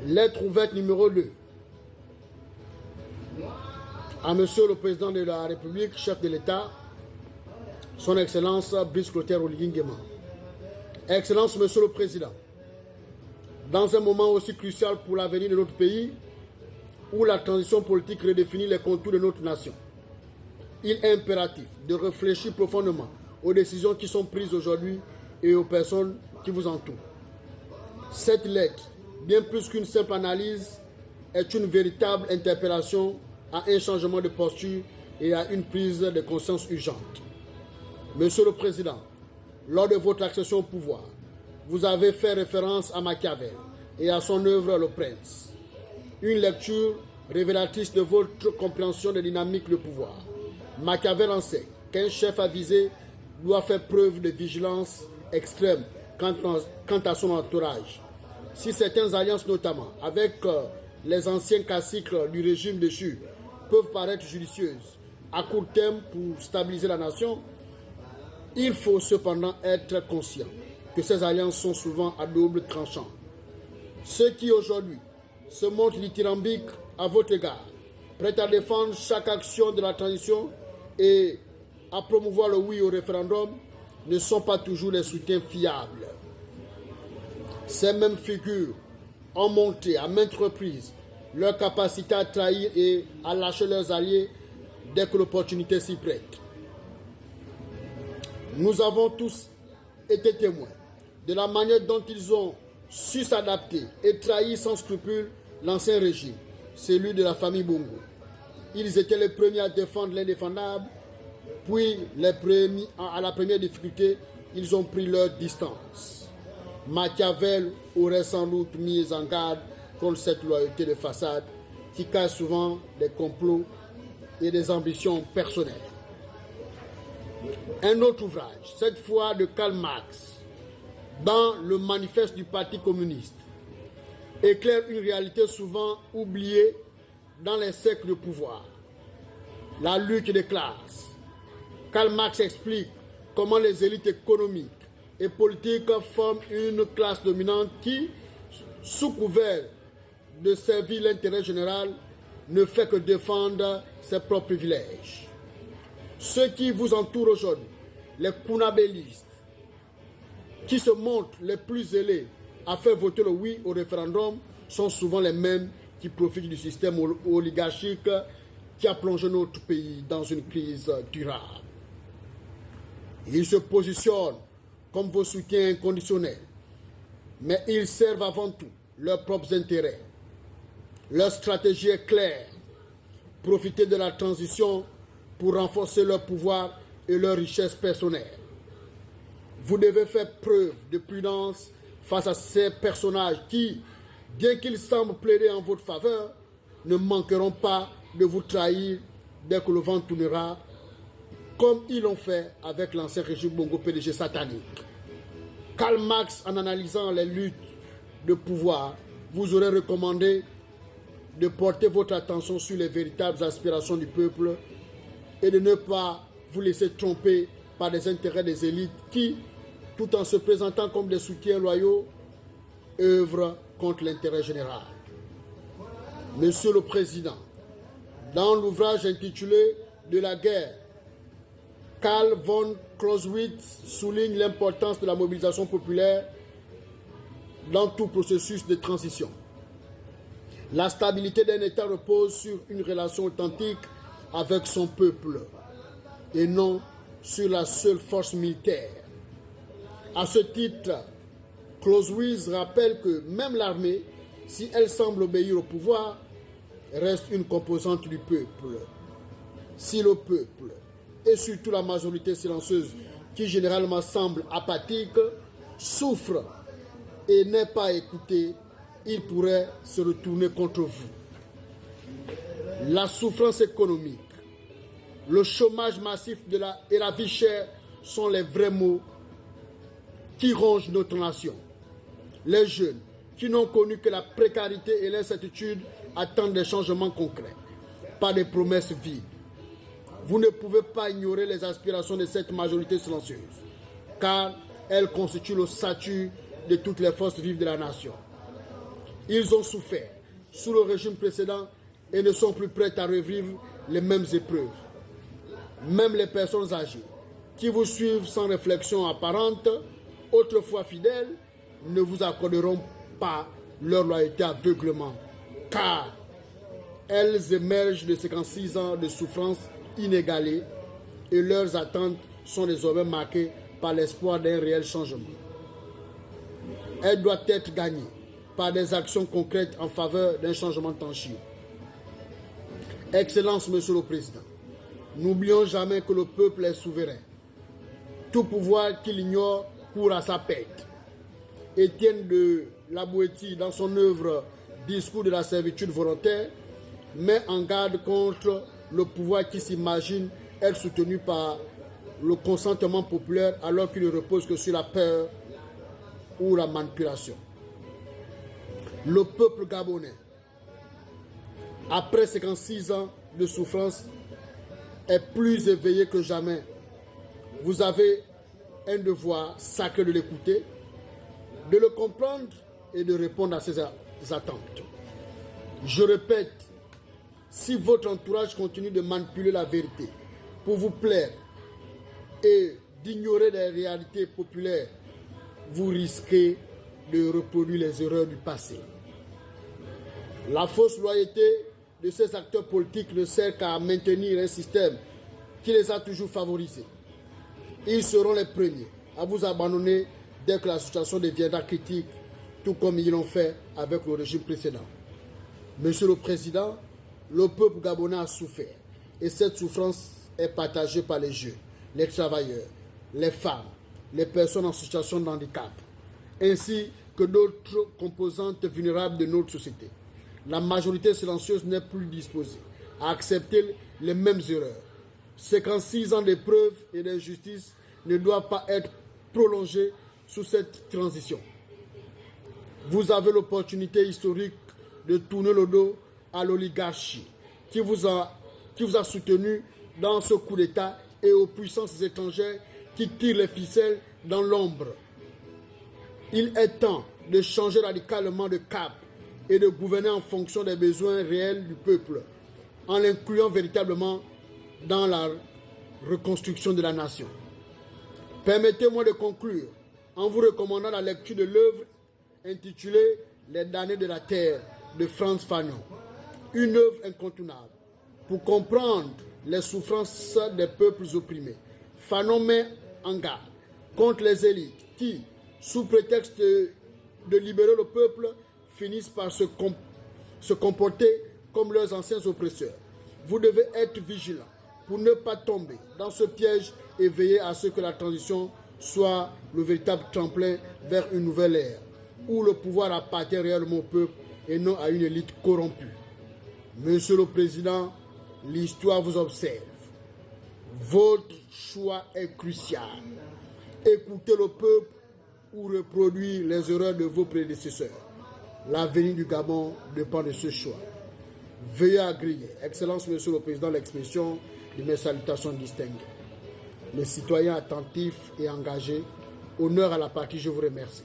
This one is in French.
Lettre ouverte numéro 2. À Monsieur le Président de la République, chef de l'État, Son Excellence Brice Clotaire Oligui Nguema. Excellence, Monsieur le Président, dans un moment aussi crucial pour l'avenir de notre pays, où la transition politique redéfinit les contours de notre nation, il est impératif de réfléchir profondément aux décisions qui sont prises aujourd'hui et aux personnes qui vous entourent. Cette lettre, bien plus qu'une simple analyse, est une véritable interpellation à un changement de posture et à une prise de conscience urgente. Monsieur le Président, lors de votre accession au pouvoir, vous avez fait référence à Machiavel et à son œuvre Le Prince. Une lecture révélatrice de votre compréhension des dynamiques de pouvoir. Machiavel enseigne qu'un chef avisé doit faire preuve de vigilance extrême quant à son entourage. Si certaines alliances, notamment avec les anciens caciques du régime déchu, peuvent paraître judicieuses à court terme pour stabiliser la nation, il faut cependant être conscient que ces alliances sont souvent à double tranchant. Ceux qui aujourd'hui se montrent dithyrambiques à votre égard, prêts à défendre chaque action de la transition et à promouvoir le oui au référendum, ne sont pas toujours des soutiens fiables. Ces mêmes figures ont montré à maintes reprises leur capacité à trahir et à lâcher leurs alliés dès que l'opportunité s'y prête. Nous avons tous été témoins de la manière dont ils ont su s'adapter et trahir sans scrupule l'ancien régime, celui de la famille Bongo. Ils étaient les premiers à défendre l'indéfendable, puis à la première difficulté, ils ont pris leur distance. Machiavel aurait sans doute mis en garde contre cette loyauté de façade qui cache souvent des complots et des ambitions personnelles. Un autre ouvrage, cette fois de Karl Marx, dans le manifeste du Parti communiste, éclaire une réalité souvent oubliée dans les cercles de pouvoir. La lutte des classes. Karl Marx explique comment les élites économiques et politiques forment une classe dominante qui, sous couvert de servir l'intérêt général, ne fait que défendre ses propres privilèges. Ceux qui vous entourent aujourd'hui, les kunabélistes, qui se montrent les plus zélés à faire voter le oui au référendum, sont souvent les mêmes qui profitent du système oligarchique qui a plongé notre pays dans une crise durable. Ils se positionnent comme vos soutiens inconditionnels, mais ils servent avant tout leurs propres intérêts. Leur stratégie est claire, profiter de la transition pour renforcer leur pouvoir et leur richesse personnelle. Vous devez faire preuve de prudence face à ces personnages qui, bien qu'ils semblent plaider en votre faveur, ne manqueront pas de vous trahir dès que le vent tournera, comme ils l'ont fait avec l'ancien régime Bongo PDG satanique. Karl Marx, en analysant les luttes de pouvoir, vous aurait recommandé de porter votre attention sur les véritables aspirations du peuple et de ne pas vous laisser tromper par les intérêts des élites qui, tout en se présentant comme des soutiens loyaux, œuvrent contre l'intérêt général. Monsieur le Président, dans l'ouvrage intitulé « De la guerre », Karl von Clausewitz souligne l'importance de la mobilisation populaire dans tout processus de transition. La stabilité d'un État repose sur une relation authentique avec son peuple et non sur la seule force militaire. À ce titre, Clausewitz rappelle que même l'armée, si elle semble obéir au pouvoir, reste une composante du peuple. Si le peuple, et surtout la majorité silencieuse, qui généralement semble apathique, souffre et n'est pas écouté, il pourrait se retourner contre vous. La souffrance économique, le chômage massif et la vie chère sont les vrais mots qui rongent notre nation. Les jeunes qui n'ont connu que la précarité et l'incertitude attendent des changements concrets, pas des promesses vides. Vous ne pouvez pas ignorer les aspirations de cette majorité silencieuse, car elles constituent l'ossature de toutes les forces vives de la nation. Ils ont souffert sous le régime précédent et ne sont plus prêts à revivre les mêmes épreuves. Même les personnes âgées qui vous suivent sans réflexion apparente, autrefois fidèles, ne vous accorderont pas leur loyauté aveuglement, car elles émergent de 56 ans de souffrance inégalée et leurs attentes sont désormais marquées par l'espoir d'un réel changement. Elle doit être gagnée par des actions concrètes en faveur d'un changement tangible. Excellence, Monsieur le Président, n'oublions jamais que le peuple est souverain. Tout pouvoir qu'il ignore court à sa perte. Étienne de la Boétie, dans son œuvre Discours de la servitude volontaire, met en garde contre le pouvoir qui s'imagine être soutenu par le consentement populaire alors qu'il ne repose que sur la peur ou la manipulation. Le peuple gabonais, après 56 ans de souffrance, est plus éveillé que jamais. Vous avez un devoir sacré de l'écouter, de le comprendre et de répondre à ses attentes. Je répète, si votre entourage continue de manipuler la vérité pour vous plaire et d'ignorer les réalités populaires, vous risquez de reproduire les erreurs du passé. La fausse loyauté de ces acteurs politiques ne sert qu'à maintenir un système qui les a toujours favorisés. Ils seront les premiers à vous abandonner dès que la situation deviendra critique, tout comme ils l'ont fait avec le régime précédent. Monsieur le Président, le peuple gabonais a souffert et cette souffrance est partagée par les jeunes, les travailleurs, les femmes, les personnes en situation de handicap, ainsi que d'autres composantes vulnérables de notre société. La majorité silencieuse n'est plus disposée à accepter les mêmes erreurs. 56 ans d'épreuves et d'injustice ne doivent pas être prolongés sous cette transition. Vous avez l'opportunité historique de tourner le dos à l'oligarchie qui vous a soutenu dans ce coup d'État et aux puissances étrangères qui tirent les ficelles dans l'ombre. Il est temps de changer radicalement de cap et de gouverner en fonction des besoins réels du peuple, en l'incluant véritablement dans la reconstruction de la nation. Permettez-moi de conclure en vous recommandant la lecture de l'œuvre intitulée « Les damnés de la terre » de Frantz Fanon, une œuvre incontournable pour comprendre les souffrances des peuples opprimés. Fanon met en garde contre les élites qui, sous prétexte de libérer le peuple, finissent par se comporter comme leurs anciens oppresseurs. Vous devez être vigilants pour ne pas tomber dans ce piège et veiller à ce que la transition soit le véritable tremplin vers une nouvelle ère, où le pouvoir appartient réellement au peuple et non à une élite corrompue. Monsieur le Président, l'histoire vous observe. Votre choix est crucial. Écoutez le peuple ou reproduire les erreurs de vos prédécesseurs. L'avenir du Gabon dépend de ce choix. Veuillez agréer, Excellence, Monsieur le Président, l'expression de mes salutations distinguées. Les citoyens attentifs et engagés, honneur à la partie, je vous remercie.